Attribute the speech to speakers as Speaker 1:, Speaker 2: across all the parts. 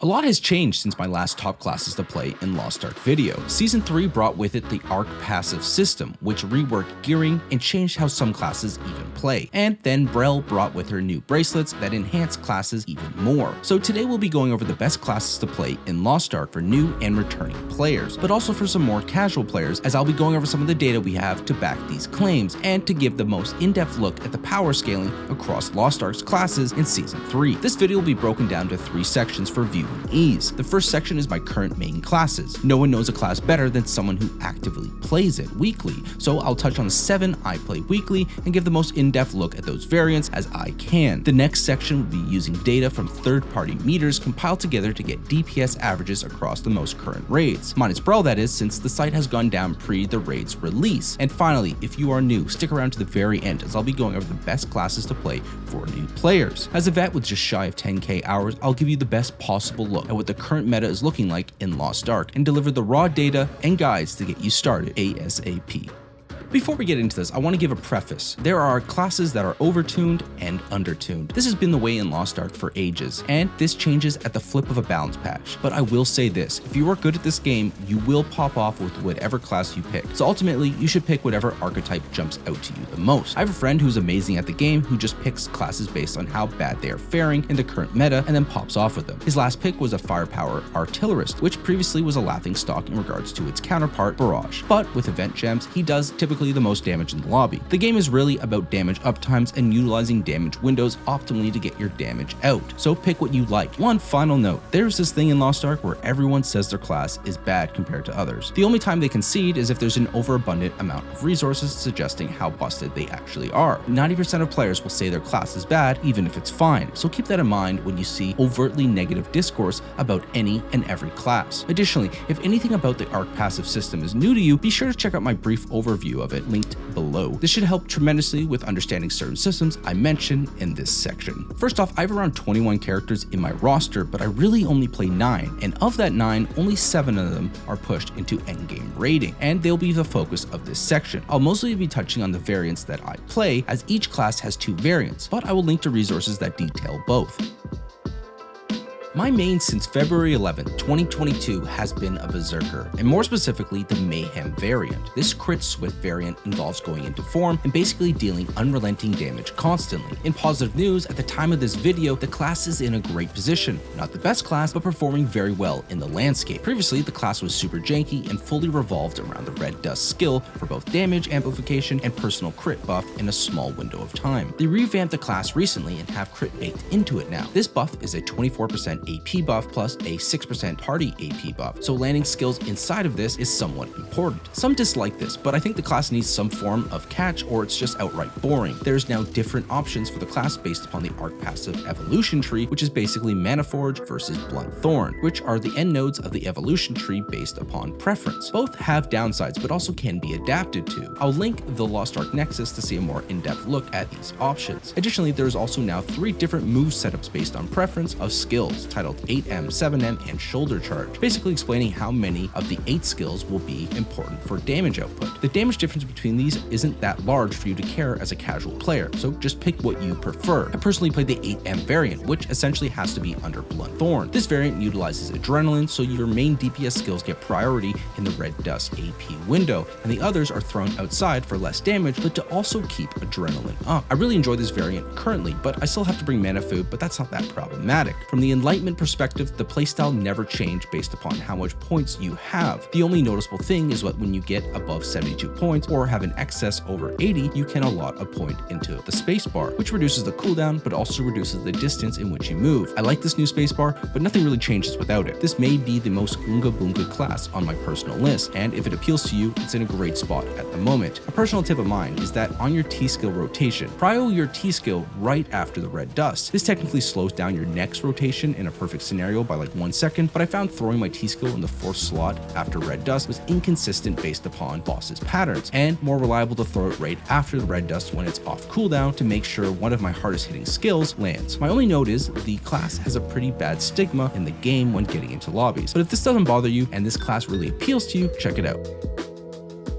Speaker 1: A lot has changed since my last top classes to play in Lost Ark video. Season 3 brought with it the Ark passive system, which reworked gearing and changed how some classes even play. And then Brel brought with her new bracelets that enhance classes even more. So today we'll be going over the best classes to play in Lost Ark for new and returning players, but also for some more casual players, as I'll be going over some of the data we have to back these claims and to give the most in-depth look at the power scaling across Lost Ark's classes in Season 3. This video will be broken down to 3 sections for view and ease. The first section is my current main classes. No one knows a class better than someone who actively plays it weekly, so I'll touch on 7 I play weekly and give the most in-depth look at those variants as I can. The next section will be using data from third-party meters compiled together to get DPS averages across the most current raids. Minus Brawl, that is, since the site has gone down pre the raid's release. And finally, if you are new, stick around to the very end as I'll be going over the best classes to play for new players. As a vet with just shy of 10k hours, I'll give you the best possible look at what the current meta is looking like in Lost Ark and deliver the raw data and guides to get you started ASAP. Before we get into this, I want to give a preface. There are classes that are overtuned and undertuned. This has been the way in Lost Ark for ages, and this changes at the flip of a balance patch. But I will say this, if you are good at this game, you will pop off with whatever class you pick. So ultimately, you should pick whatever archetype jumps out to you the most. I have a friend who's amazing at the game who just picks classes based on how bad they are faring in the current meta and then pops off with them. His last pick was a firepower artillerist, which previously was a laughingstock in regards to its counterpart, Barrage. But with event gems, he does typically the most damage in the lobby. The game is really about damage uptimes and utilizing damage windows optimally to get your damage out. So pick what you like. One final note, there's this thing in Lost Ark where everyone says their class is bad compared to others. The only time they concede is if there's an overabundant amount of resources suggesting how busted they actually are. 90% of players will say their class is bad even if it's fine, so keep that in mind when you see overtly negative discourse about any and every class. Additionally, if anything about the Ark passive system is new to you, be sure to check out my brief overview of it linked below. This should help tremendously with understanding certain systems I mentioned in this section. First off, I have around 21 characters in my roster, but I really only play 9, and of that 9, only 7 of them are pushed into endgame raiding, and they'll be the focus of this section. I'll mostly be touching on the variants that I play, as each class has 2 variants, but I will link to resources that detail both. My main since February 11, 2022 has been a Berserker, and more specifically the Mayhem variant. This crit swift variant involves going into form and basically dealing unrelenting damage constantly. In positive news, at the time of this video, the class is in a great position. Not the best class, but performing very well in the landscape. Previously, the class was super janky and fully revolved around the red dust skill for both damage amplification and personal crit buff in a small window of time. They revamped the class recently and have crit baked into it now. This buff is a 24% AP buff plus a 6% party AP buff, so landing skills inside of this is somewhat important. Some dislike this, but I think the class needs some form of catch or it's just outright boring. There's now different options for the class based upon the Ark passive evolution tree, which is basically Mana Forge versus Blunt Thorn, which are the end nodes of the evolution tree based upon preference. Both have downsides, but also can be adapted to. I'll link the Lost Ark Nexus to see a more in-depth look at these options. Additionally, there's also now 3 different move setups based on preference of skills, titled 8M, 7M, and Shoulder Charge, basically explaining how many of the 8 skills will be important for damage output. The damage difference between these isn't that large for you to care as a casual player, so just pick what you prefer. I personally played the 8M variant, which essentially has to be under Blunt Thorn. This variant utilizes Adrenaline, so your main DPS skills get priority in the red dust AP window, and the others are thrown outside for less damage, but to also keep Adrenaline up. I really enjoy this variant currently, but I still have to bring mana food, but that's not that problematic. From the Enlightenment perspective, the playstyle never changed based upon how much points you have. The only noticeable thing is that when you get above 72 points or have an excess over 80, you can allot a point into the spacebar, which reduces the cooldown but also reduces the distance in which you move. I like this new spacebar, but nothing really changes without it. This may be the most Oonga Boonga class on my personal list, and if it appeals to you, it's in a great spot at the moment. A personal tip of mine is that on your T-skill rotation, prio your T-skill right after the red dust. This technically slows down your next rotation in a perfect scenario by like 1 second, but I found throwing my T-skill in the 4th slot after red dust was inconsistent based upon bosses' patterns, and more reliable to throw it right after the red dust when it's off cooldown to make sure one of my hardest hitting skills lands. My only note is the class has a pretty bad stigma in the game when getting into lobbies, but if this doesn't bother you and this class really appeals to you, check it out.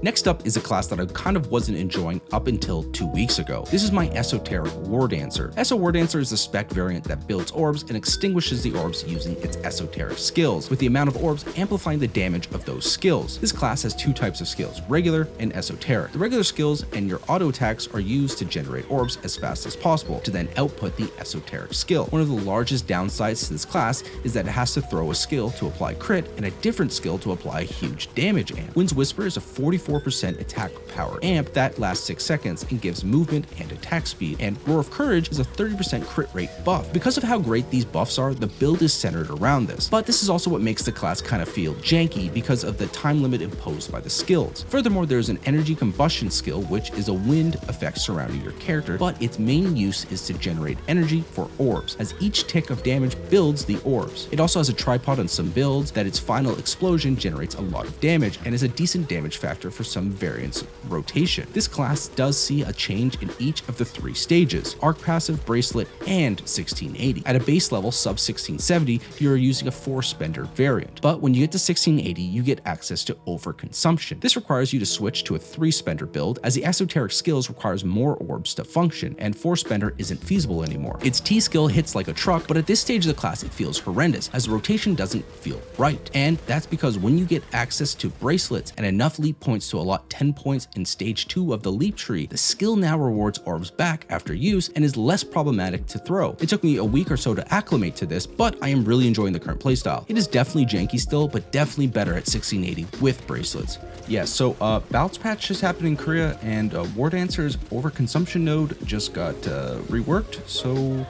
Speaker 1: Next up is a class that I kind of wasn't enjoying up until 2 weeks ago. This is my Esoteric War Dancer. War Dancer is the spec variant that builds orbs and extinguishes the orbs using its esoteric skills, with the amount of orbs amplifying the damage of those skills. This class has two types of skills, regular and esoteric. The regular skills and your auto attacks are used to generate orbs as fast as possible, to then output the esoteric skill. One of the largest downsides to this class is that it has to throw a skill to apply crit and a different skill to apply a huge damage amp. Wind's Whisper is a 44% attack power amp that lasts 6 seconds and gives movement and attack speed, and Roar of Courage is a 30% crit rate buff. Because of how great these buffs are, the build is centered around this, but this is also what makes the class kind of feel janky because of the time limit imposed by the skills. Furthermore, there's an energy combustion skill, which is a wind effect surrounding your character, but its main use is to generate energy for orbs, as each tick of damage builds the orbs. It also has a tripod on some builds that its final explosion generates a lot of damage and is a decent damage factor for some variants rotation. This class does see a change in each of the 3 stages, Arc Passive, Bracelet, and 1680. At a base level sub 1670, you are using a 4-spender variant, but when you get to 1680, you get access to overconsumption. This requires you to switch to a 3-spender build, as the esoteric skills requires more orbs to function, and 4-spender isn't feasible anymore. Its T skill hits like a truck, but at this stage of the class, it feels horrendous, as the rotation doesn't feel right. And that's because when you get access to bracelets and enough leap points to allot 10 points in stage 2 of the leap tree, the skill now rewards orbs back after use and is less problematic to throw. It took me a week or so to acclimate to this, but I am really enjoying the current playstyle. It is definitely janky still, but definitely better at 1680 with bracelets. Yeah, so Bounce Patch just happened in Korea, and War Dancer's overconsumption node just got reworked, so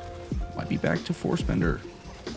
Speaker 1: might be back to 4-spender.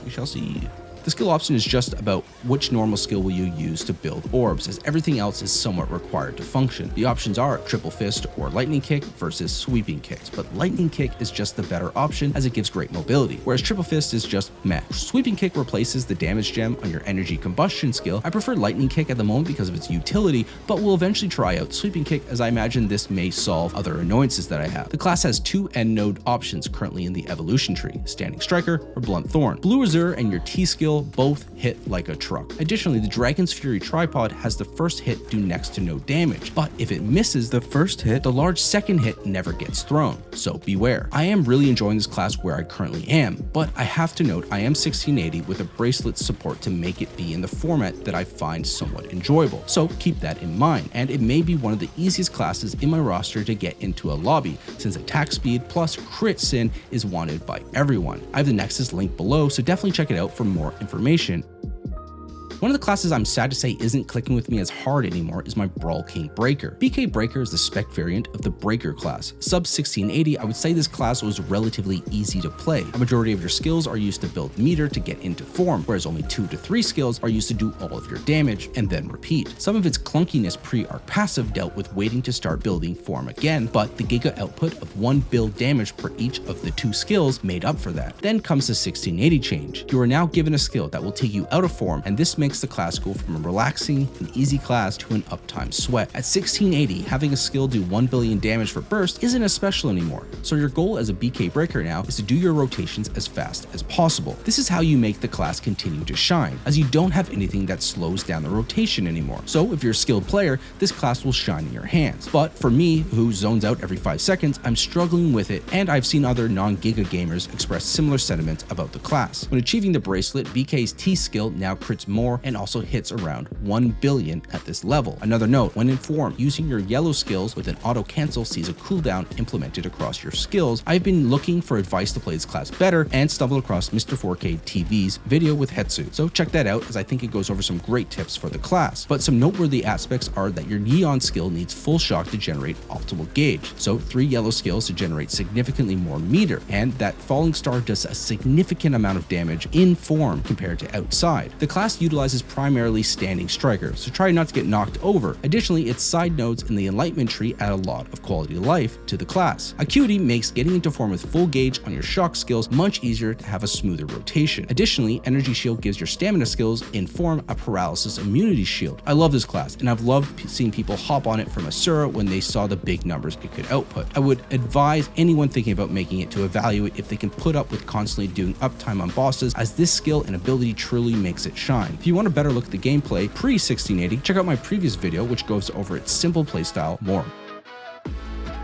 Speaker 1: We shall see. The skill option is just about which normal skill will you use to build orbs, as everything else is somewhat required to function. The options are Triple Fist or Lightning Kick versus Sweeping Kicks, but Lightning Kick is just the better option as it gives great mobility, whereas Triple Fist is just meh. Sweeping Kick replaces the damage gem on your energy combustion skill. I prefer Lightning Kick at the moment because of its utility, but will eventually try out Sweeping Kick, as I imagine this may solve other annoyances that I have. The class has 2 end node options currently in the evolution tree, Standing Striker or Blunt Thorn. Blue Azure and your T skill both hit like a truck. Additionally, the Dragon's Fury tripod has the first hit do next to no damage, but if it misses the first hit, the large second hit never gets thrown, so beware. I am really enjoying this class where I currently am, but I have to note I am 1680 with a bracelet support to make it be in the format that I find somewhat enjoyable, so keep that in mind, and it may be one of the easiest classes in my roster to get into a lobby, since attack speed plus crit sin is wanted by everyone. I have the Nexus link below, so definitely check it out for more information. One of the classes I'm sad to say isn't clicking with me as hard anymore is my Brawl King Breaker. BK Breaker is the spec variant of the Breaker class. Sub 1680, I would say this class was relatively easy to play. A majority of your skills are used to build meter to get into form, whereas only 2 to 3 skills are used to do all of your damage and then repeat. Some of its clunkiness pre-arc passive dealt with waiting to start building form again, but the giga output of 1 build damage per each of the 2 skills made up for that. Then comes the 1680 change. You are now given a skill that will take you out of form, and this makes the class go from a relaxing and easy class to an uptime sweat. At 1680, having a skill do 1 billion damage for burst isn't as special anymore, so your goal as a BK Breaker now is to do your rotations as fast as possible. This is how you make the class continue to shine, as you don't have anything that slows down the rotation anymore. So if you're a skilled player, this class will shine in your hands. But for me, who zones out every 5 seconds, I'm struggling with it, and I've seen other non-Giga gamers express similar sentiments about the class. When achieving the bracelet, BK's T skill now crits more and also hits around 1 billion at this level. Another note, when in form, using your yellow skills with an auto cancel sees a cooldown implemented across your skills. I've been looking for advice to play this class better and stumbled across Mr. 4K TV's video with Hetsu, so check that out as I think it goes over some great tips for the class. But some noteworthy aspects are that your Neon skill needs full shock to generate optimal gauge, so 3 yellow skills to generate significantly more meter, and that Falling Star does a significant amount of damage in form compared to outside. The class utilizes primarily Standing Striker, so try not to get knocked over. Additionally, its side nodes in the Enlightenment tree add a lot of quality of life to the class. Acuity makes getting into form with full gauge on your shock skills much easier to have a smoother rotation. Additionally, Energy Shield gives your stamina skills in form a paralysis immunity shield. I love this class, and I've loved seeing people hop on it from Asura when they saw the big numbers it could output. I would advise anyone thinking about making it to evaluate if they can put up with constantly doing uptime on bosses, as this skill and ability truly makes it shine. If you you want a better look at the gameplay pre-1680, check out my previous video which goes over its simple playstyle more.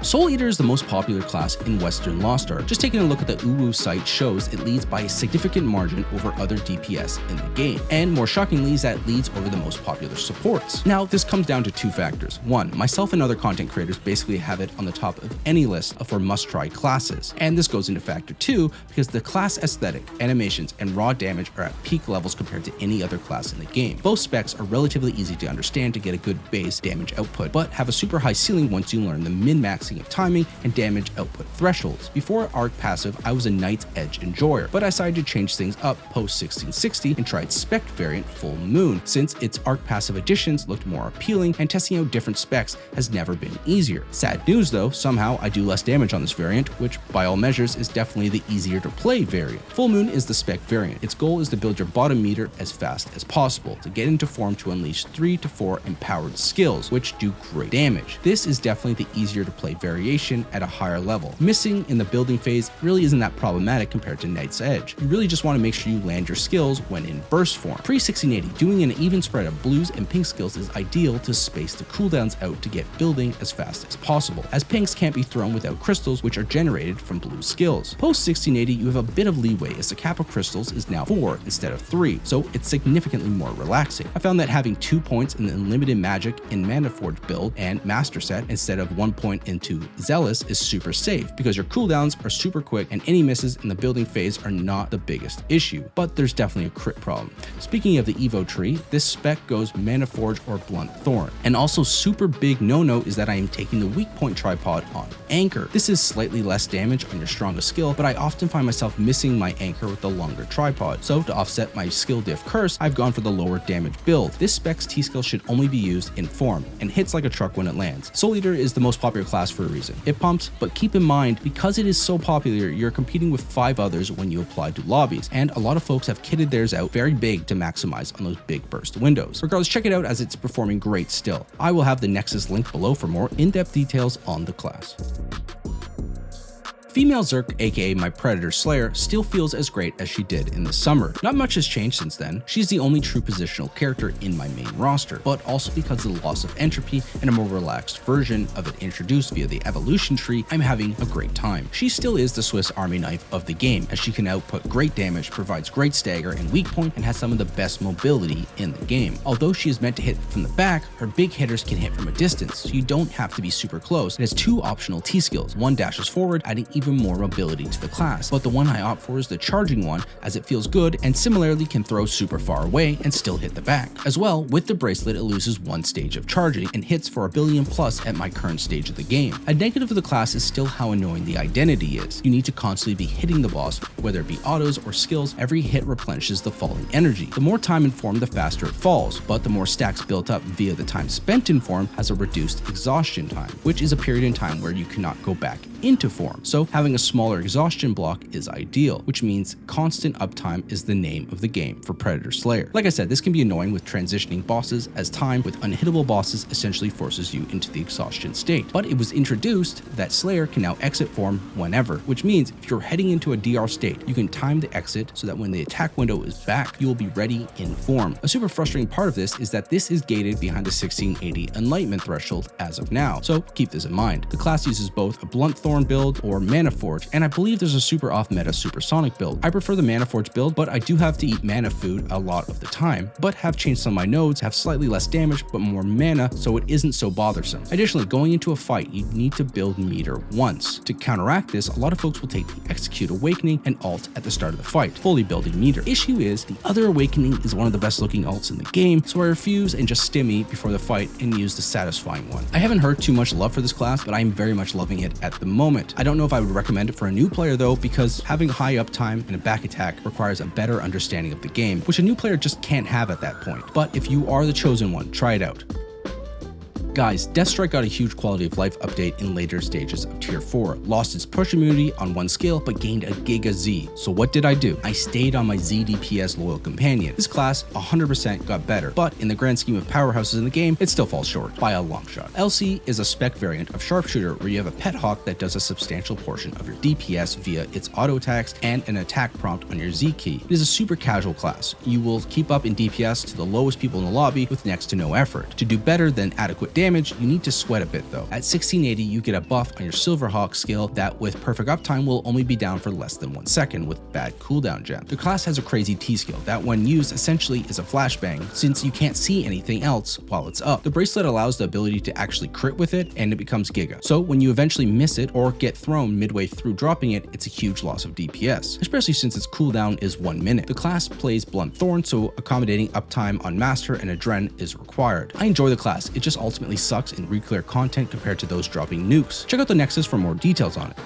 Speaker 1: Soul Eater is the most popular class in Western Lost Ark. Just taking a look at the Uwu site shows it leads by a significant margin over other DPS in the game, and more shockingly is that it leads over the most popular supports. Now, this comes down to two factors. One, myself and other content creators basically have it on the top of any list for must-try classes, and this goes into factor two because the class aesthetic, animations, and raw damage are at peak levels compared to any other class in the game. Both specs are relatively easy to understand to get a good base damage output, but have a super high ceiling once you learn the min-maxing of timing and damage output thresholds. Before Ark passive, I was a Knight's Edge enjoyer, but I decided to change things up post 1660 and tried spec variant Full Moon, since its Ark passive additions looked more appealing and testing out different specs has never been easier. Sad news though, somehow I do less damage on this variant, which by all measures is definitely the easier to play variant. Full Moon is the spec variant. Its goal is to build your bottom meter as fast as possible, to get into form to unleash 3 to 4 empowered skills, which do great damage. This is definitely the easier to play variation at a higher level. Missing in the building phase really isn't that problematic compared to Knight's Edge. You really just want to make sure you land your skills when in burst form. Pre-1680, doing an even spread of blues and pink skills is ideal to space the cooldowns out to get building as fast as possible, as pinks can't be thrown without crystals which are generated from blue skills. Post 1680, you have a bit of leeway as the cap of crystals is now 4 instead of 3, so it's significantly more relaxing. I found that having 2 points in the Unlimited Magic in Mana Forge build and Master Set instead of 1 point into Zealous is super safe because your cooldowns are super quick and any misses in the building phase are not the biggest issue, but there's definitely a crit problem. Speaking of the Evo tree, this spec goes Mana Forge or Blunt Thorn, and also super big no-no is that I am taking the weak point tripod on Anchor. This is slightly less damage on your strongest skill, but I often find myself missing my Anchor with the longer tripod, so to offset my skill diff curse, I've gone for the lower damage build. This spec's T-skill should only be used in form, and hits like a truck when it lands. Soul Eater is the most popular class for a reason. It pumps, but keep in mind, because it is so popular, you're competing with 5 others when you apply to lobbies, and a lot of folks have kitted theirs out very big to maximize on those big burst windows. Regardless, check it out as it's performing great still. I will have the Nexus link below for more in-depth details on the class. Female Zerk, aka my Predator Slayer, still feels as great as she did in the summer. Not much has changed since then. She's the only true positional character in my main roster, but also because of the loss of entropy and a more relaxed version of it introduced via the evolution tree, I'm having a great time. She still is the Swiss Army knife of the game, as she can output great damage, provides great stagger and weak point, and has some of the best mobility in the game. Although she is meant to hit from the back, her big hitters can hit from a distance, so you don't have to be super close. It has 2 optional T-skills. One dashes forward, adding even more mobility to the class, but the one I opt for is the charging one, as it feels good and similarly can throw super far away and still hit the back. As well, with the bracelet it loses 1 stage of charging and hits for 1 billion plus at my current stage of the game. A negative of the class is still how annoying the identity is. You need to constantly be hitting the boss, whether it be autos or skills. Every hit replenishes the falling energy. The more time in form, the faster it falls, but the more stacks built up via the time spent in form has a reduced exhaustion time, which is a period in time where you cannot go back into form. So having a smaller exhaustion block is ideal, which means constant uptime is the name of the game for Predator Slayer. Like I said, this can be annoying with transitioning bosses, as time with unhittable bosses essentially forces you into the exhaustion state. But it was introduced that Slayer can now exit form whenever, which means if you're heading into a DR state, you can time the exit so that when the attack window is back, you will be ready in form. A super frustrating part of this is that this is gated behind the 1680 enlightenment threshold as of now, so keep this in mind. The class uses both a Blunt Thorn build or Mana Forge, and I believe there's a super off-meta Supersonic build. I prefer the Mana Forge build, but I do have to eat mana food a lot of the time, but have changed some of my nodes, have slightly less damage but more mana, so it isn't so bothersome. Additionally, going into a fight, you need to build meter once. To counteract this, a lot of folks will take the Execute Awakening and alt at the start of the fight, fully building meter. Issue is, the other Awakening is one of the best looking alts in the game, so I refuse and just stimmy before the fight and use the satisfying one. I haven't heard too much love for this class, but I'm very much loving it at the moment. I don't know if I would recommend it for a new player though, because having high uptime and a back attack requires a better understanding of the game, which a new player just can't have at that point. But if you are the chosen one, try it out. Guys, Deathstrike got a huge quality of life update in later stages of Tier 4, lost its push immunity on one skill, but gained a Giga Z. So what did I do? I stayed on my Z DPS loyal companion. This class 100% got better, but in the grand scheme of powerhouses in the game, it still falls short by a long shot. LC is a spec variant of Sharpshooter where you have a pet hawk that does a substantial portion of your DPS via its auto attacks and an attack prompt on your Z key. It is a super casual class. You will keep up in DPS to the lowest people in the lobby with next to no effort. To do better than adequate damage, you need to sweat a bit though. At 1680, you get a buff on your Silverhawk skill that with perfect uptime will only be down for less than 1 second with bad cooldown gem. The class has a crazy T skill that when used essentially is a flashbang since you can't see anything else while it's up. The bracelet allows the ability to actually crit with it and it becomes Giga. So when you eventually miss it or get thrown midway through dropping it, it's a huge loss of DPS, especially since its cooldown is 1 minute. The class plays Blunt Thorn, so accommodating uptime on Master and Adren is required. I enjoy the class, it just ultimately sucks in reclear content compared to those dropping nukes. Check out the Nexus for more details on it.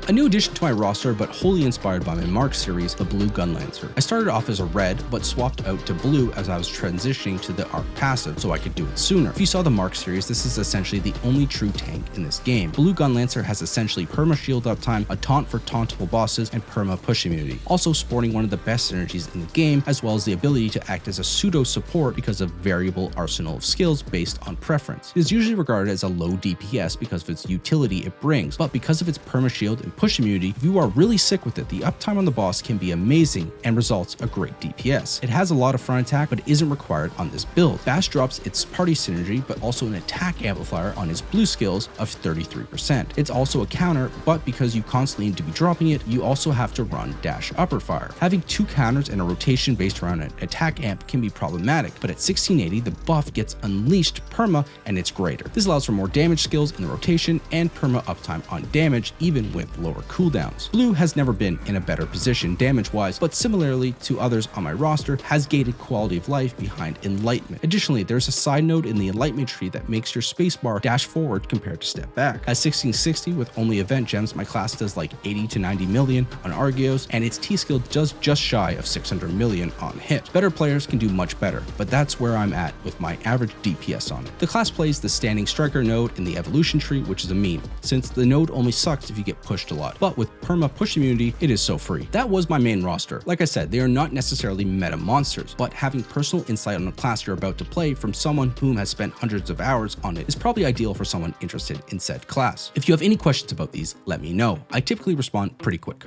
Speaker 1: A new addition to my roster, but wholly inspired by my Mark series, the Blue Gunlancer. I started off as a red, but swapped out to blue as I was transitioning to the Arc passive so I could do it sooner. If you saw the Mark series, this is essentially the only true tank in this game. Blue Gunlancer has essentially perma shield uptime, a taunt for tauntable bosses, and perma push immunity, also sporting one of the best synergies in the game, as well as the ability to act as a pseudo support because of variable arsenal of skills based on preference. It is usually regarded as a low DPS because of its utility it brings, but because of its perma shield and push immunity, if you are really sick with it, the uptime on the boss can be amazing and results a great DPS. It has a lot of front attack, but isn't required on this build. Bash drops its party synergy, but also an attack amplifier on its blue skills of 33%. It's also a counter, but because you constantly need to be dropping it, you also have to run dash upper fire. Having 2 counters and a rotation based around an attack amp can be problematic, but at 1680, the buff gets unleashed perma and it's greater. This allows for more damage skills in the rotation and perma uptime on damage, even with lower cooldowns. Blue has never been in a better position damage-wise, but similarly to others on my roster, has gated quality of life behind Enlightenment. Additionally, there's a side node in the Enlightenment tree that makes your spacebar dash forward compared to step back. At 1660, with only event gems, my class does like 80 to 90 million on Argios, and its T skill does just shy of 600 million on hit. Better players can do much better, but that's where I'm at with my average DPS on it. The class plays the Standing Striker node in the evolution tree, which is a meme, since the node only sucks if you get pushed a lot, but with perma push immunity, it is so free. That was my main roster. Like I said, they are not necessarily meta monsters, but having personal insight on the class you're about to play from someone whom has spent hundreds of hours on it is probably ideal for someone interested in said class. If you have any questions about these, let me know. I typically respond pretty quick.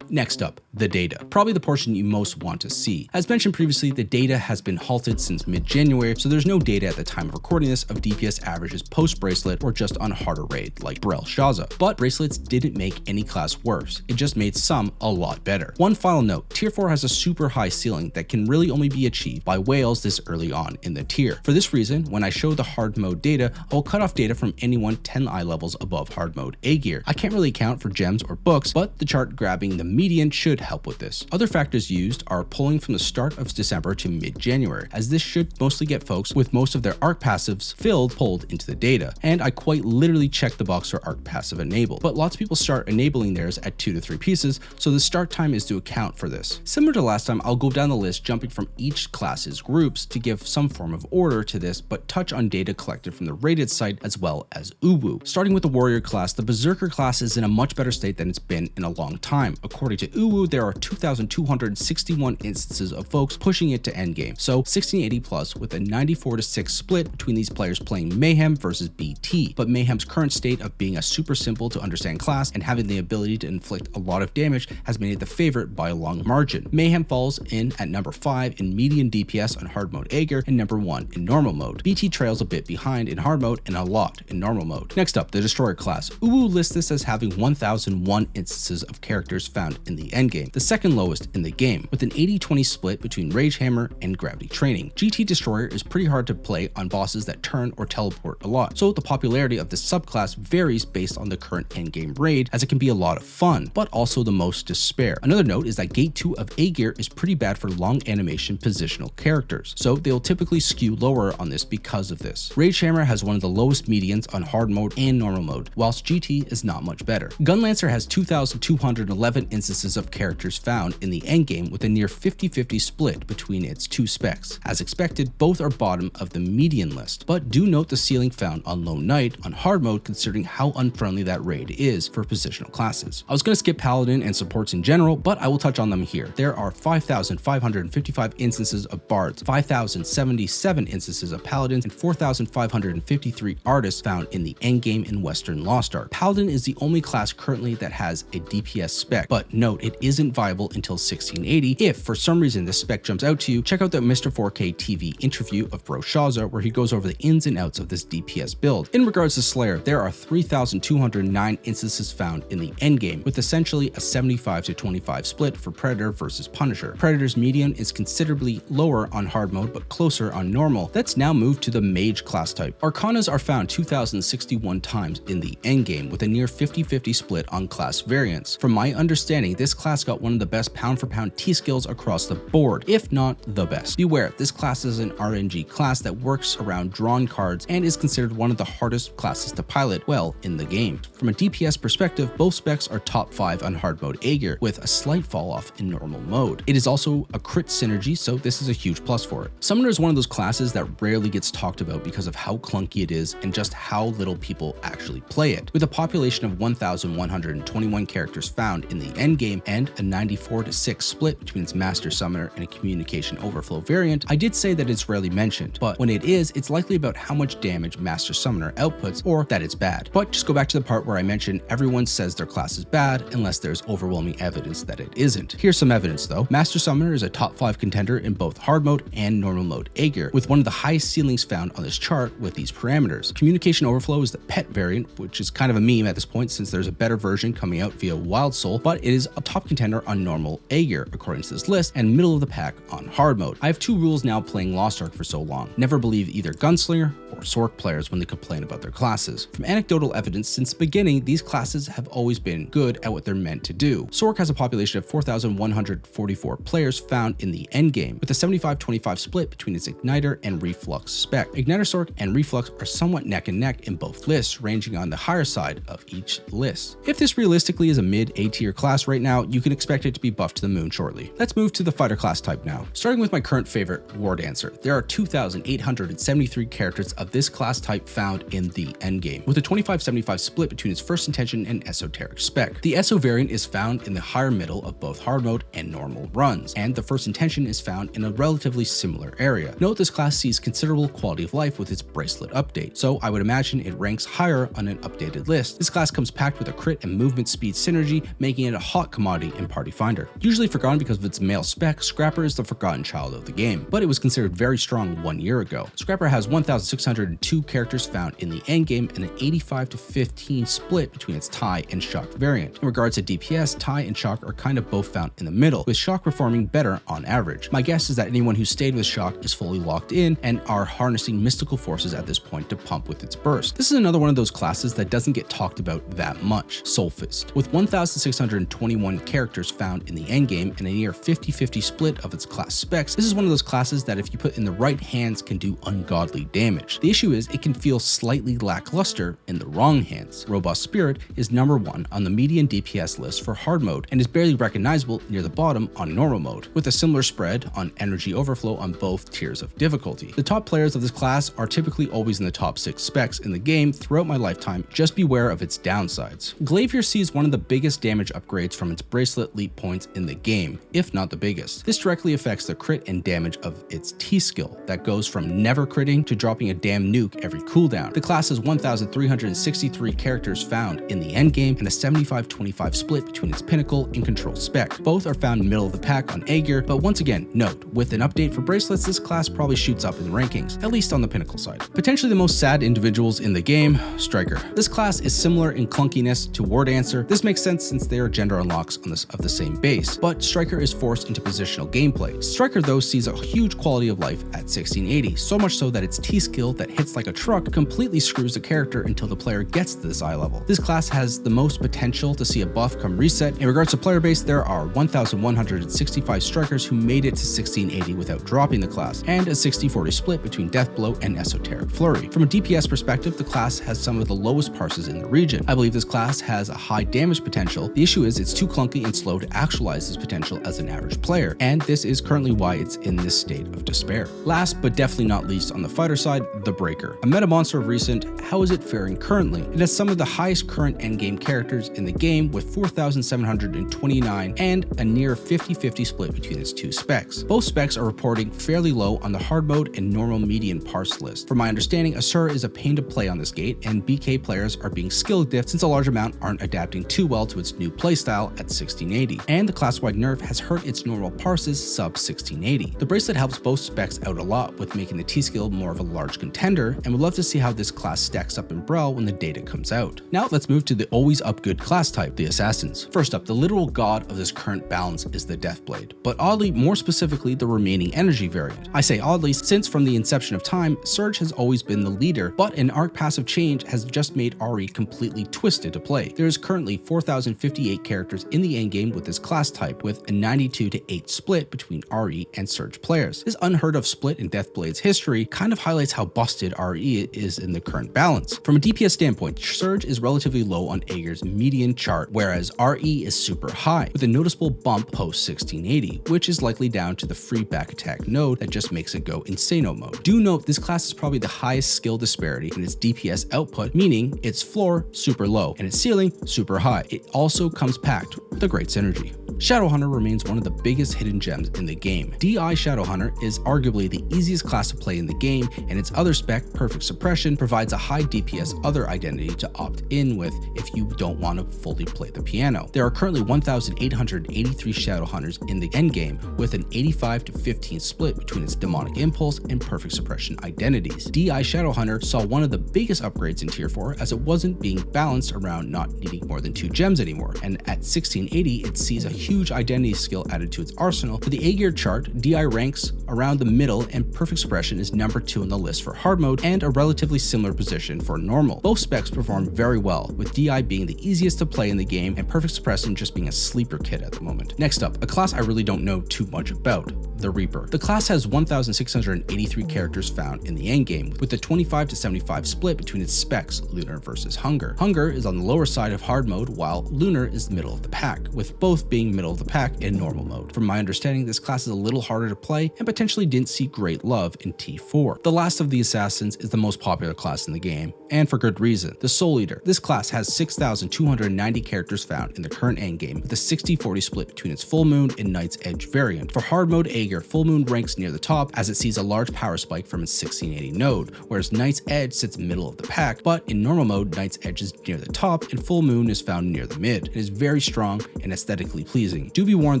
Speaker 1: Next up, the data. Probably the portion you most want to see. As mentioned previously, the data has been halted since mid-January, so there's no data at the time of recording this of DPS averages post-bracelet or just on harder raid like Brel Shaza. But bracelets didn't make any class worse, it just made some a lot better. One final note, Tier 4 has a super high ceiling that can really only be achieved by whales this early on in the tier. For this reason, when I show the hard mode data, I will cut off data from anyone 10 eye levels above hard mode A gear. I can't really account for gems or books, but the chart grabbing the median should help with this. Other factors used are pulling from the start of December to mid-January, as this should mostly get folks with most of their Arc passives pulled into the data, and I quite literally checked the box for Arc passive enabled, but lots of people start enabling theirs at 2 to 3 pieces, so the start time is to account for this. Similar to last time, I'll go down the list jumping from each class's groups to give some form of order to this, but touch on data collected from the rated site as well as Uwu. Starting with the Warrior class, the Berserker class is in a much better state than it's been in a long time. According to Uwu, there are 2,261 instances of folks pushing it to endgame, so 1680 plus with a 94-6 split between these players playing Mayhem versus BT, but Mayhem's current state of being a super simple to understand class and having the ability to inflict a lot of damage has made it the favorite by a long margin. Mayhem falls in at number 5 in median DPS on hard mode Aegir and number 1 in normal mode. BT trails a bit behind in hard mode and a lot in normal mode. Next up, the Destroyer class. Uwu lists this as having 1,001 instances of characters found in the endgame, the second lowest in the game, with an 80-20 split between Rage Hammer and Gravity Training. GT Destroyer is pretty hard to play on bosses that turn or teleport a lot, so the popularity of this subclass varies based on the current endgame raid, as it can be a lot of fun, but also the most to spare. Another note is that Gate 2 of Aegir is pretty bad for long animation positional characters, so they'll typically skew lower on this because of this. Rage Hammer has one of the lowest medians on hard mode and normal mode, whilst GT is not much better. Gunlancer has 2,211 instances instances of characters found in the endgame with a near 50-50 split between its two specs. As expected, both are bottom of the median list, but do note the ceiling found on Lone Knight on hard mode considering how unfriendly that raid is for positional classes. I was going to skip Paladin and supports in general, but I will touch on them here. There are 5,555 instances of bards, 5,077 instances of paladins, and 4,553 artists found in the endgame in Western Lost Ark. Paladin is the only class currently that has a DPS spec, but note it isn't viable until 1680. If for some reason this spec jumps out to you, check out the Mr. 4K TV interview of Bro Shaza where he goes over the ins and outs of this DPS build. In regards to Slayer, there are 3,209 instances found in the endgame, with essentially a 75-25 split for Predator versus Punisher. Predator's median is considerably lower on hard mode but closer on normal. That's now moved to the mage class type. Arcanas are found 2,061 times in the endgame with a near 50-50 split on class variants. From my understanding, this class got one of the best pound for pound T skills across the board, if not the best. Beware, this class is an RNG class that works around drawn cards and is considered one of the hardest classes to pilot well in the game. From a DPS perspective, both specs are top 5 on hard mode Aegir, with a slight fall off in normal mode. It is also a crit synergy, so this is a huge plus for it. Summoner is one of those classes that rarely gets talked about because of how clunky it is and just how little people actually play it. With a population of 1,121 characters found in the endgame and a 94-6 split between its Master Summoner and a Communication Overflow variant, I did say that it's rarely mentioned, but when it is, it's likely about how much damage Master Summoner outputs or that it's bad. But just go back to the part where I mentioned everyone says their class is bad unless there's overwhelming evidence that it isn't. Here's some evidence though. Master Summoner is a top 5 contender in both hard mode and normal mode Aegir, with one of the highest ceilings found on this chart with these parameters. Communication Overflow is the pet variant, which is kind of a meme at this point since there's a better version coming out via Wild Soul, but it is a top contender on normal Aegir according to this list and middle of the pack on hard mode. I have two rules now playing Lost Ark for so long. Never believe either Gunslinger or Sork players when they complain about their classes. From anecdotal evidence, since the beginning, these classes have always been good at what they're meant to do. Sork has a population of 4,144 players found in the endgame, with a 75-25 split between its Igniter and Reflux spec. Igniter Sork and Reflux are somewhat neck and neck in both lists, ranging on the higher side of each list. If this realistically is a mid A tier class right now, you can expect it to be buffed to the moon shortly. Let's move to the fighter class type now. Starting with my current favorite, War Dancer. There are 2,873 characters of this class type found in the endgame, with a 25-75 split between its first intention and esoteric spec. The ESO variant is found in the higher middle of both hard mode and normal runs, and the first intention is found in a relatively similar area. Note this class sees considerable quality of life with its bracelet update, so I would imagine it ranks higher on an updated list. This class comes packed with a crit and movement speed synergy, making it a hot commodity in Party Finder. Usually forgotten because of its male spec, Scrapper is the forgotten child of the game, but it was considered very strong 1 year ago. Scrapper has 1,602 characters found in the endgame and an 85-15 split between its TIE and Shock variant. In regards to DPS, TIE and Shock are kind of both found in the middle, with Shock performing better on average. My guess is that anyone who stayed with Shock is fully locked in and are harnessing mystical forces at this point to pump with its burst. This is another one of those classes that doesn't get talked about that much, Soul Fist. With 1,621 characters found in the endgame and a near 50-50 split of its class specs, this is one of those classes that if you put in the right hands can do ungodly damage. The issue is it can feel slightly lackluster in the wrong hands. Robust Spirit is number 1 on the median DPS list for hard mode and is barely recognizable near the bottom on normal mode, with a similar spread on energy overflow on both tiers of difficulty. The top players of this class are typically always in the top 6 specs in the game throughout my lifetime, just beware of its downsides. Glavier sees one of the biggest damage upgrades from its bracelet leap points in the game, if not the biggest. This directly affects the crit and damage of its T skill that goes from never critting to dropping a damn nuke every cooldown. The class has 1,363 characters found in the endgame and a 75-25 split between its pinnacle and control spec. Both are found middle of the pack on Aegir, but once again, note, with an update for bracelets, this class probably shoots up in the rankings, at least on the pinnacle side. Potentially the most sad individuals in the game, Striker. This class is similar in clunkiness to War Dancer. This makes sense since they are gender unlocks of the same base, but Striker is forced into positional gameplay. Striker though sees a huge quality of life at 1680, so much so that its T skill that hits like a truck completely screws the character until the player gets to this eye level. This class has the most potential to see a buff come reset. In regards to player base, there are 1,165 strikers who made it to 1680 without dropping the class, and a 60-40 split between Deathblow and Esoteric Flurry. From a DPS perspective, the class has some of the lowest parses in the region. I believe this class has a high damage potential. The issue is its it's too clunky and slow to actualize its potential as an average player, and this is currently why it's in this state of despair. Last but definitely not least on the fighter side, the Breaker. A meta monster of recent, how is it faring currently? It has some of the highest current endgame characters in the game with 4,729 and a near 50-50 split between its two specs. Both specs are reporting fairly low on the hard mode and normal median parse list. From my understanding, Asura is a pain to play on this gate, and BK players are being skill diffed since a large amount aren't adapting too well to its new playstyle at 1680, and the class-wide nerf has hurt its normal parses sub 1680. The bracelet helps both specs out a lot with making the T-skill more of a large contender, and would love to see how this class stacks up in Brawl when the data comes out. Now let's move to the always up good class type, the Assassins. First up, the literal god of this current balance is the Deathblade, but oddly, more specifically, the remaining energy variant. I say oddly since from the inception of time, Surge has always been the leader, but an Arc passive change has just made RE completely twisted to play. There is currently 4,058 characters in the endgame with this class type, with a 92-8 split between RE and Surge players. This unheard of split in Deathblade's history kind of highlights how busted RE is in the current balance. From a DPS standpoint, Surge is relatively low on Aegir's median chart, whereas RE is super high, with a noticeable bump post 1680, which is likely down to the free back attack node that just makes it go insano mode. Do note this class is probably the highest skill disparity in its DPS output, meaning its floor super low and its ceiling super high. It also comes packed with a great synergy. Shadowhunter remains one of the biggest hidden gems in the game. DI Shadowhunter is arguably the easiest class to play in the game, and its other spec, Perfect Suppression, provides a high DPS other identity to opt in with if you don't want to fully play the piano. There are currently 1,883 Shadowhunters in the endgame, with an 85-15 split between its Demonic Impulse and Perfect Suppression identities. DI Shadowhunter saw one of the biggest upgrades in Tier 4 as it wasn't being balanced around not needing more than 2 gems anymore, and at 1680 it sees a huge identity skill added to its arsenal. For the Aegir chart, DI ranks around the middle and Perfect Suppression is number 2 on the list for hard mode and a relatively similar position for normal. Both specs perform very well, with DI being the easiest to play in the game and Perfect Suppression just being a sleeper kit at the moment. Next up, a class I really don't know too much about, the Reaper. The class has 1,683 characters found in the endgame, with a 25-75 split between its specs, Lunar versus Hunger. Hunger is on the lower side of hard mode, while Lunar is the middle of the pack, with both being middle of the pack in normal mode. From my understanding, this class is a little harder to play and potentially didn't see great love in T4. The last of the Assassins is the most popular class in the game, and for good reason, the Soul Eater. This class has 6,290 characters found in the current endgame, with a 60-40 split between its Full Moon and Night's Edge variant. For hard mode Aegir, Full Moon ranks near the top as it sees a large power spike from its 1680 node, whereas Night's Edge sits middle of the pack, but in normal mode, Night's Edge is near the top and Full Moon is found near the mid. It is very strong and aesthetically pleasing. Do be warned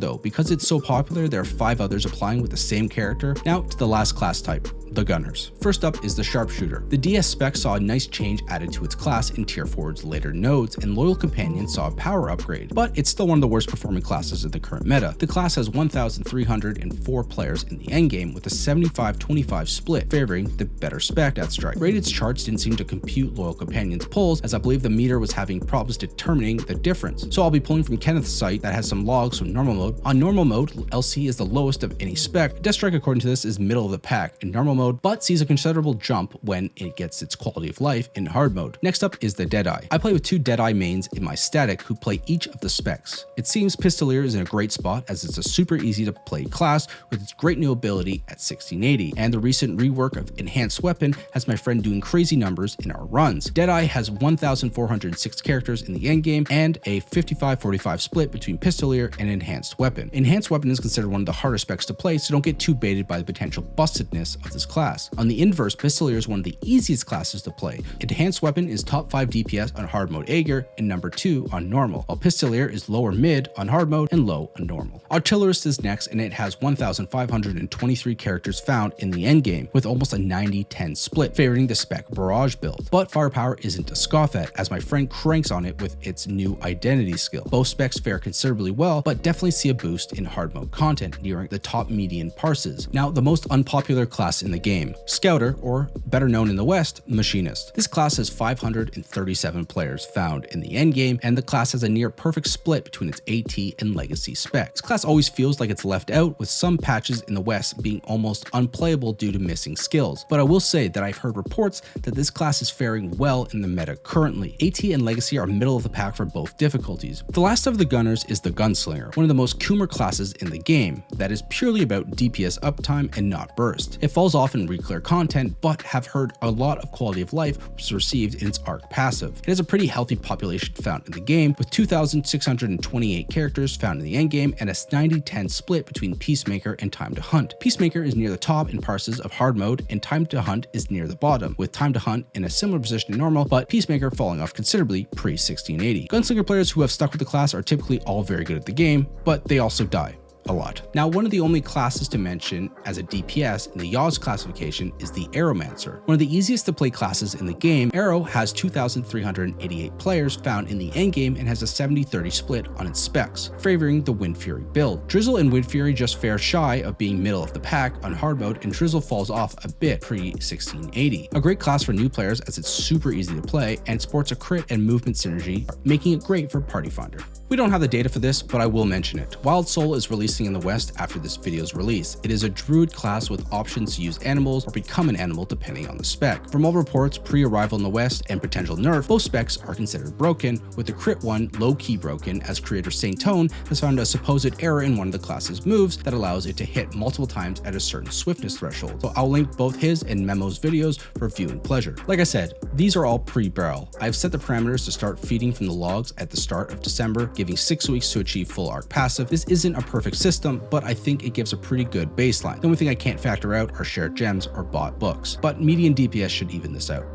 Speaker 1: though, because it's so popular, there are 5 others applying with the same character. Now to the last class type, the Gunners. First up is the Sharpshooter. The DS spec saw a nice change added to its class in Tier 4's later nodes, and Loyal Companion saw a power upgrade, but it's still one of the worst performing classes of the current meta. The class has 1,304 players in the endgame, with a 75-25 split, favoring the better spec, Deathstrike. Rated's charts didn't seem to compute Loyal Companion's pulls, as I believe the meter was having problems determining the difference. So I'll be pulling from Kenneth's site that has some logs from normal mode. On normal mode, LC is the lowest of any spec. Deathstrike, according to this, is middle of the pack in normal mode, but sees a considerable jump when it gets its quality of life in hard mode. Next up is the Deadeye. I play with 2 Deadeye mains in my static who play each of the specs. It seems Pistolier is in a great spot as it's a super easy to play class with its great new ability at 1680, and the recent rework of Enhanced Weapon has my friend doing crazy numbers in our runs. Deadeye has 1,406 characters in the endgame and a 55-45 split between Pistolier and Enhanced Weapon. Enhanced Weapon is considered one of the harder specs to play, so don't get too baited by the potential bustedness of this class. On the inverse, Pistolier is one of the easiest classes to play. Enhanced Weapon is top 5 DPS on hard mode Aegir and number 2 on normal, while Pistolier is lower mid on hard mode and low on normal. Artillerist is next, and it has 1,523 characters found in the endgame, with almost a 90-10 split, favoring the spec Barrage build. But Firepower isn't to scoff at, as my friend cranks on it with its new identity skill. Both specs fare considerably well, but definitely see a boost in hard mode content nearing the top median parses. Now, the most unpopular class in the the game. Scouter, or better known in the West, Machinist. This class has 537 players found in the endgame, and the class has a near perfect split between its AT and Legacy specs. This class always feels like it's left out, with some patches in the West being almost unplayable due to missing skills. But I will say that I've heard reports that this class is faring well in the meta currently. AT and Legacy are middle of the pack for both difficulties. The last of the gunners is the Gunslinger, one of the most Coomer classes in the game, that is purely about DPS uptime and not burst. It falls off in reclear content, but have heard a lot of quality of life was received in its Ark passive. It has a pretty healthy population found in the game, with 2,628 characters found in the endgame and a 90-10 split between Peacemaker and Time to Hunt. Peacemaker is near the top in parses of hard mode, and Time to Hunt is near the bottom, with Time to Hunt in a similar position to normal, but Peacemaker falling off considerably pre-1680. Gunslinger players who have stuck with the class are typically all very good at the game, but they also die a lot. Now, one of the only classes to mention as a DPS in the Yaws classification is the Arrowmancer. One of the easiest to play classes in the game, Arrow has 2,388 players found in the endgame and has a 70-30 split on its specs, favoring the Wind Fury build. Drizzle and Wind Fury just fare shy of being middle of the pack on hard mode, and Drizzle falls off a bit pre-1680. A great class for new players as it's super easy to play and sports a crit and movement synergy, making it great for Party Finder. We don't have the data for this, but I will mention it. Wild Soul is releasing in the West after this video's release. It is a druid class with options to use animals or become an animal depending on the spec. From all reports, pre-arrival in the West and potential nerf, both specs are considered broken, with the crit one low-key broken, as creator Saint Tone has found a supposed error in one of the class's moves that allows it to hit multiple times at a certain swiftness threshold. So I'll link both his and Memo's videos for viewing pleasure. Like I said, these are all pre-barrel. I've set the parameters to start feeding from the logs at the start of December, giving 6 weeks to achieve full Ark passive. This isn't a perfect system, but I think it gives a pretty good baseline. The only thing I can't factor out are shared gems or bought books, but median DPS should even this out.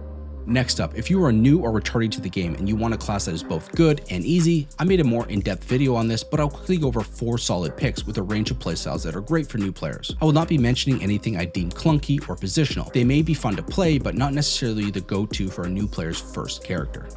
Speaker 1: Next up, if you are new or returning to the game and you want a class that is both good and easy, I made a more in-depth video on this, but I'll quickly go over 4 solid picks with a range of playstyles that are great for new players. I will not be mentioning anything I deem clunky or positional. They may be fun to play, but not necessarily the go-to for a new player's first character.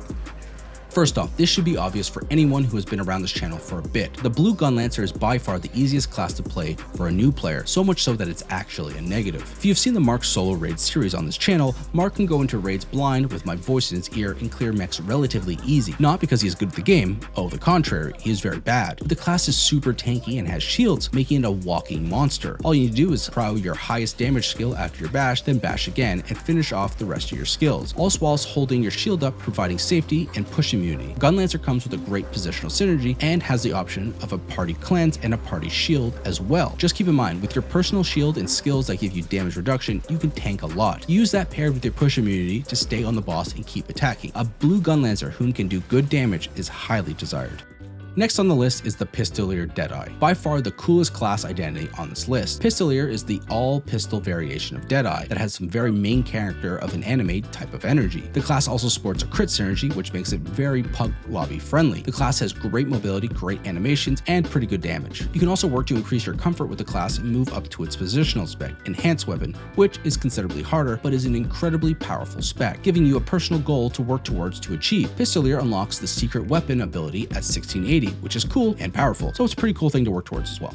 Speaker 1: First off, this should be obvious for anyone who has been around this channel for a bit. The Blue Gun Lancer is by far the easiest class to play for a new player, so much so that it's actually a negative. If you've seen the Mark solo raid series on this channel, Mark can go into raids blind with my voice in his ear and clear mechs relatively easy. Not because he's good at the game, the contrary, he is very bad. But the class is super tanky and has shields, making it a walking monster. All you need to do is throw your highest damage skill after your bash, then bash again, and finish off the rest of your skills, all whilst holding your shield up, providing safety and push immunity. Gunlancer comes with a great positional synergy and has the option of a party cleanse and a party shield as well. Just keep in mind, with your personal shield and skills that give you damage reduction, you can tank a lot. Use that paired with your push immunity to stay on the boss and keep attacking. A blue Gunlancer whom can do good damage is highly desired. Next on the list is the Pistolier Deadeye, by far the coolest class identity on this list. Pistolier is the all-pistol variation of Deadeye that has some very main character of an anime type of energy. The class also sports a crit synergy, which makes it very pug lobby friendly. The class has great mobility, great animations, and pretty good damage. You can also work to increase your comfort with the class and move up to its positional spec, Enhanced Weapon, which is considerably harder, but is an incredibly powerful spec, giving you a personal goal to work towards to achieve. Pistolier unlocks the secret weapon ability at 1680, which is cool and powerful, so it's a pretty cool thing to work towards as well.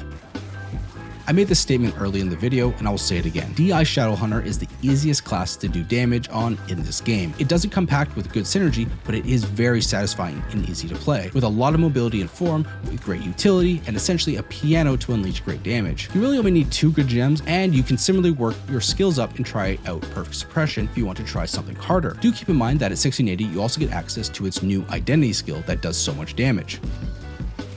Speaker 1: I made this statement early in the video and I will say it again. DI Shadowhunter is the easiest class to do damage on in this game. It doesn't come packed with good synergy, but it is very satisfying and easy to play, with a lot of mobility and form, with great utility, and essentially a piano to unleash great damage. You really only need 2 good gems, and you can similarly work your skills up and try out Perfect Suppression if you want to try something harder. Do keep in mind that at 1680 you also get access to its new Identity skill that does so much damage.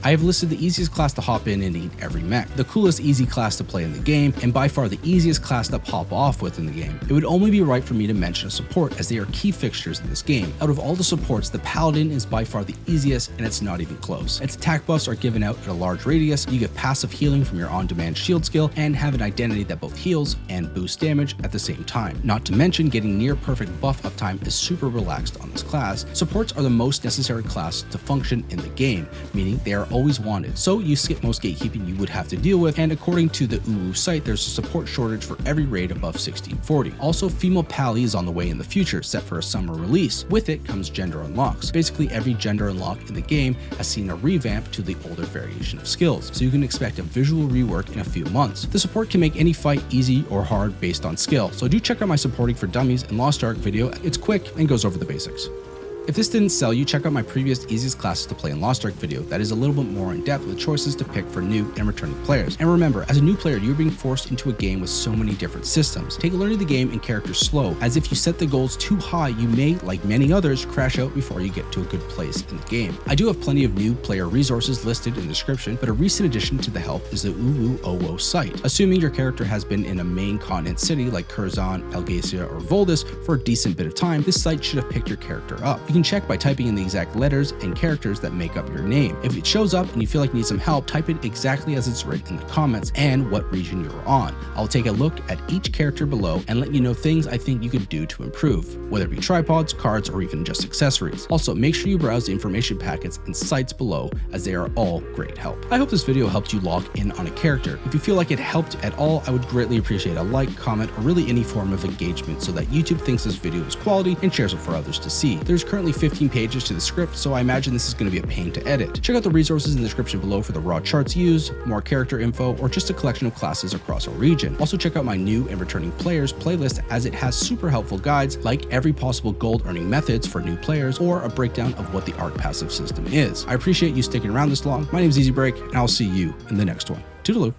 Speaker 1: I have listed the easiest class to hop in and eat every mech, the coolest easy class to play in the game, and by far the easiest class to pop off with in the game. It would only be right for me to mention a support, as they are key fixtures in this game. Out of all the supports, the Paladin is by far the easiest, and it's not even close. Its attack buffs are given out at a large radius, you get passive healing from your on-demand shield skill, and have an identity that both heals and boosts damage at the same time. Not to mention, getting near perfect buff uptime is super relaxed on this class. Supports are the most necessary class to function in the game, meaning they are are always wanted, so you skip most gatekeeping you would have to deal with, and according to the UWU site, there's a support shortage for every raid above 1640. Also, female pally is on the way in the future, set for a summer release. With it comes gender unlocks. Basically, every gender unlock in the game has seen a revamp to the older variation of skills, so you can expect a visual rework in a few months. The support can make any fight easy or hard based on skill, so do check out my supporting for dummies and Lost Ark video. It's quick and goes over the basics. If this didn't sell you, check out my previous easiest classes to play in Lost Ark video that is a little bit more in depth with choices to pick for new and returning players. And remember, as a new player, you're being forced into a game with so many different systems. Take learning the game and characters slow, as if you set the goals too high, you may, like many others, crash out before you get to a good place in the game. I do have plenty of new player resources listed in the description, but a recent addition to the help is the UWU site. Assuming your character has been in a main continent city like Curzon, Algacia, or Voldus for a decent bit of time, this site should have picked your character up. You can check by typing in the exact letters and characters that make up your name. If it shows up and you feel like you need some help, type it exactly as it's written in the comments and what region you're on. I'll take a look at each character below and let you know things I think you could do to improve, whether it be tripods, cards, or even just accessories. Also, make sure you browse the information packets and sites below, as they are all great help. I hope this video helped you lock in on a character. If you feel like it helped at all, I would greatly appreciate a like, comment, or really any form of engagement so that YouTube thinks this video is quality and shares it for others to see. There's currently 15 pages to the script, so I imagine this is going to be a pain to edit. Check out the resources in the description below for the raw charts used, more character info, or just a collection of classes across our region. Also check out my new and returning players playlist, as it has super helpful guides like every possible gold earning methods for new players or a breakdown of what the Ark passive system is. I appreciate you sticking around this long. My name is EasyBreak, and I'll see you in the next one. Toodaloo.